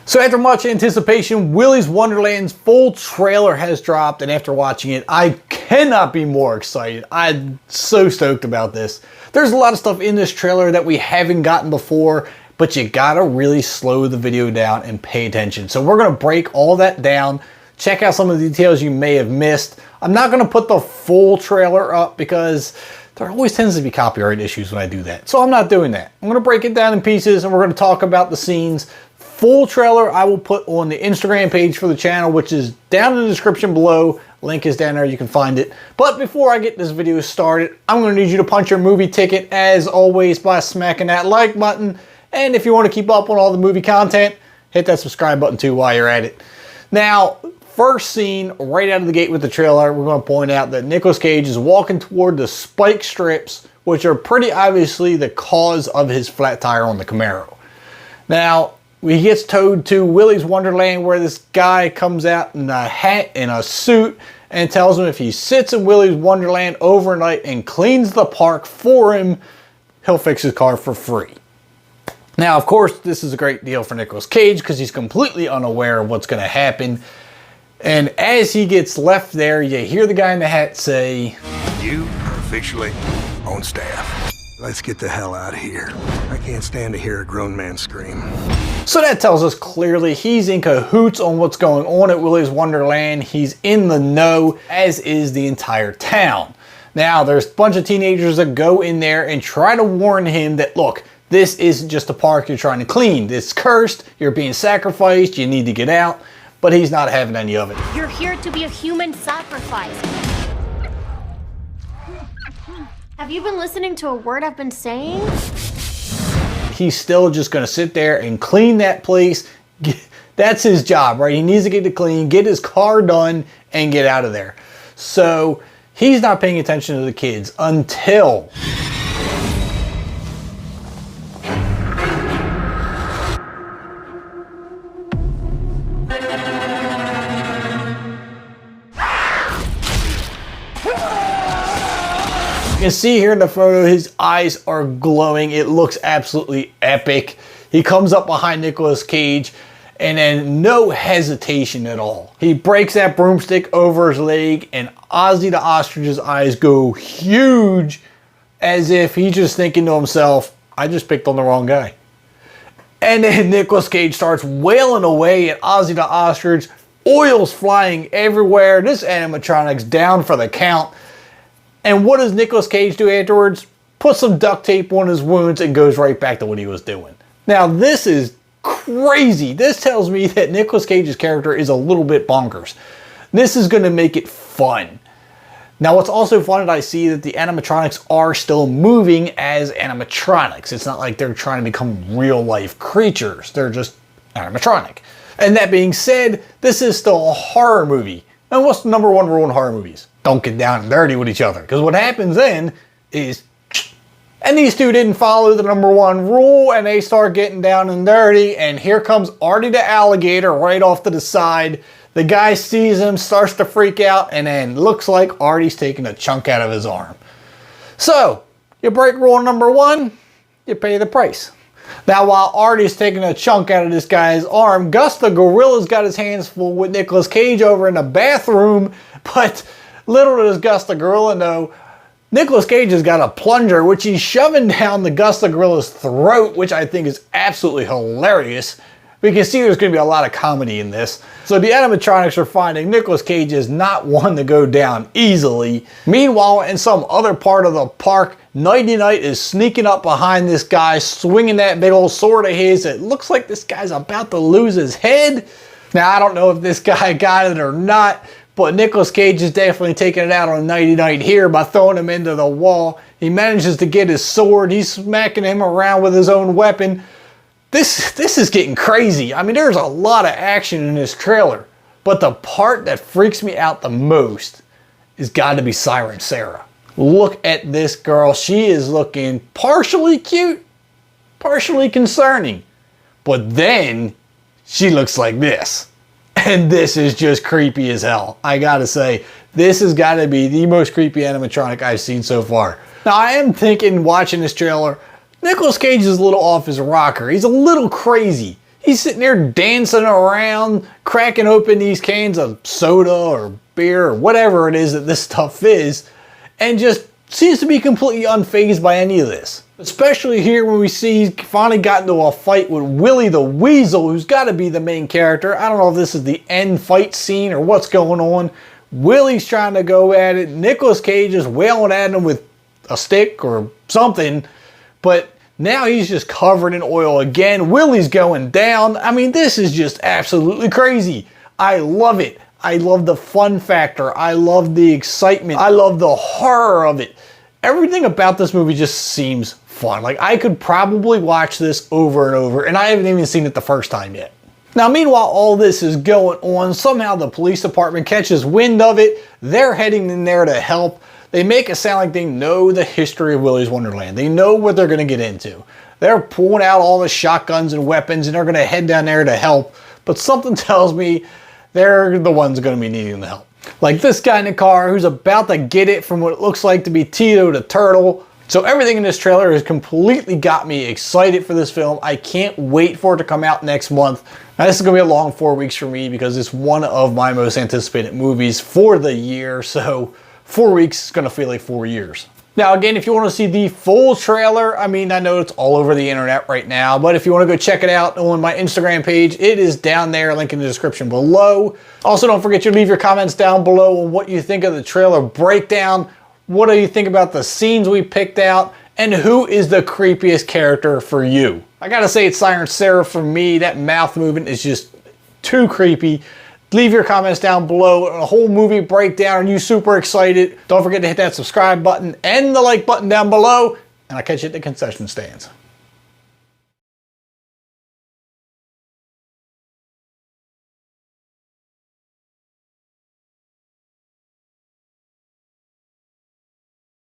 So after much anticipation, Willys Wonderland's full trailer has dropped, and after watching it, I cannot be more excited. I'm so stoked about this. There's a lot of stuff in this trailer that we haven't gotten before, but you gotta really slow the video down and pay attention. So we're gonna break all that down, check out some of the details you may have missed. I'm not gonna put the full trailer up because there always tends to be copyright issues when I do that. So I'm not doing that. I'm gonna break it down in pieces and we're gonna talk about the scenes. Full trailer I will put on the Instagram page for the channel, which is down in the description below. Link is down there, you can find it. But before I get this video started, I'm gonna need you to punch your movie ticket as always by smacking that like button. And if you wanna keep up on all the movie content, hit that subscribe button too while you're at it. Now, first scene right out of the gate with the trailer, we're gonna point out that Nicolas Cage is walking toward the spike strips, which are pretty obviously the cause of his flat tire on the Camaro. Now, he gets towed to Willys Wonderland where this guy comes out in a hat and a suit and tells him if he sits in Willys Wonderland overnight and cleans the park for him, he'll fix his car for free. Now, of course, this is a great deal for Nicolas Cage because he's completely unaware of what's going to happen. And as he gets left there, you hear the guy in the hat say, "You are officially on staff. Let's get the hell out of here. I can't stand to hear a grown man scream." So that tells us clearly he's in cahoots on what's going on at Willys Wonderland. He's in the know, as is the entire town. Now, there's a bunch of teenagers that go in there and try to warn him that, look, this isn't just a park you're trying to clean. It's cursed, you're being sacrificed, you need to get out. But he's not having any of it. You're here to be a human sacrifice. Have you been listening to a word I've been saying? He's still just gonna sit there and clean that place. That's his job, right? He needs to get it clean, get his car done, and get out of there. So he's not paying attention to the kids until you can see here in the photo, his eyes are glowing. It looks absolutely epic. He comes up behind Nicolas Cage and then no hesitation at all. He breaks that broomstick over his leg and Ozzy the Ostrich's eyes go huge as if he's just thinking to himself, I just picked on the wrong guy. And then Nicolas Cage starts wailing away at Ozzy the Ostrich, oil's flying everywhere. This animatronic's down for the count. And what does Nicolas Cage do afterwards? Puts some duct tape on his wounds and goes right back to what he was doing. Now, this is crazy. This tells me that Nicolas Cage's character is a little bit bonkers. This is going to make it fun. Now, what's also fun is I see that the animatronics are still moving as animatronics. It's not like they're trying to become real-life creatures. They're just animatronic. And that being said, this is still a horror movie. And what's the number one rule in horror movies? Don't get down and dirty with each other. Because what happens then is, and these two didn't follow the number one rule and they start getting down and dirty. And here comes Artie the alligator right off to the side. The guy sees him, starts to freak out, and then looks like Artie's taking a chunk out of his arm. So, you break rule number one, you pay the price. Now, while Artie's taking a chunk out of this guy's arm, Gus the Gorilla's got his hands full with Nicolas Cage over in the bathroom, but little does Gus the Gorilla know, Nicolas Cage has got a plunger, which he's shoving down the Gus the Gorilla's throat, which I think is absolutely hilarious. We can see there's going to be a lot of comedy in this. So the animatronics are finding Nicolas Cage is not one to go down easily. Meanwhile, in some other part of the park, Nighty Night is sneaking up behind this guy, swinging that big old sword of his. It looks like this guy's about to lose his head. Now, I don't know if this guy got it or not, but Nicolas Cage is definitely taking it out on Nighty Night here by throwing him into the wall. He manages to get his sword. He's smacking him around with his own weapon. This is getting crazy. I mean, there's a lot of action in this trailer, but the part that freaks me out the most has got to be Siren Sarah. Look at this girl. She is looking partially cute, partially concerning, but then she looks like this. And this is just creepy as hell. I gotta say, this has got to be the most creepy animatronic I've seen so far. Now, I am thinking, watching this trailer, Nicolas Cage is a little off his rocker. He's a little crazy. He's sitting there dancing around, cracking open these cans of soda or beer or whatever it is that this stuff is, and just seems to be completely unfazed by any of this. Especially here when we see he's finally got into a fight with Willie the Weasel, who's got to be the main character. I don't know if this is the end fight scene or what's going on. Willie's trying to go at it. Nicolas Cage is wailing at him with a stick or something, but now he's just covered in oil again. Willie's going down. I mean, this is just absolutely crazy. I love it. I love the fun factor. I love the excitement. I love the horror of it. Everything about this movie just seems fun. Like, I could probably watch this over and over, and I haven't even seen it the first time yet. Now, meanwhile, all this is going on. Somehow the police department catches wind of it. They're heading in there to help. They make it sound like they know the history of Willys Wonderland. They know what they're going to get into. They're pulling out all the shotguns and weapons, and they're going to head down there to help. But something tells me they're the ones going to be needing the help. Like this guy in the car who's about to get it from what it looks like to be Tito the Turtle. So everything in this trailer has completely got me excited for this film. I can't wait for it to come out next month. Now this is going to be a long 4 weeks for me because it's one of my most anticipated movies for the year. So 4 weeks is going to feel like 4 years. Now again, if you want to see the full trailer, I mean, I know it's all over the internet right now, but if you want to go check it out on my Instagram page, it is down there, link in the description below. Also, don't forget to leave your comments down below on what you think of the trailer breakdown. What do you think about the scenes we picked out? And who is the creepiest character for you? I gotta say it's Siren Sarah for me. That mouth movement is just too creepy. Leave your comments down below on a whole movie breakdown. Are you super excited? Don't forget to hit that subscribe button and the like button down below. And I'll catch you at the concession stands.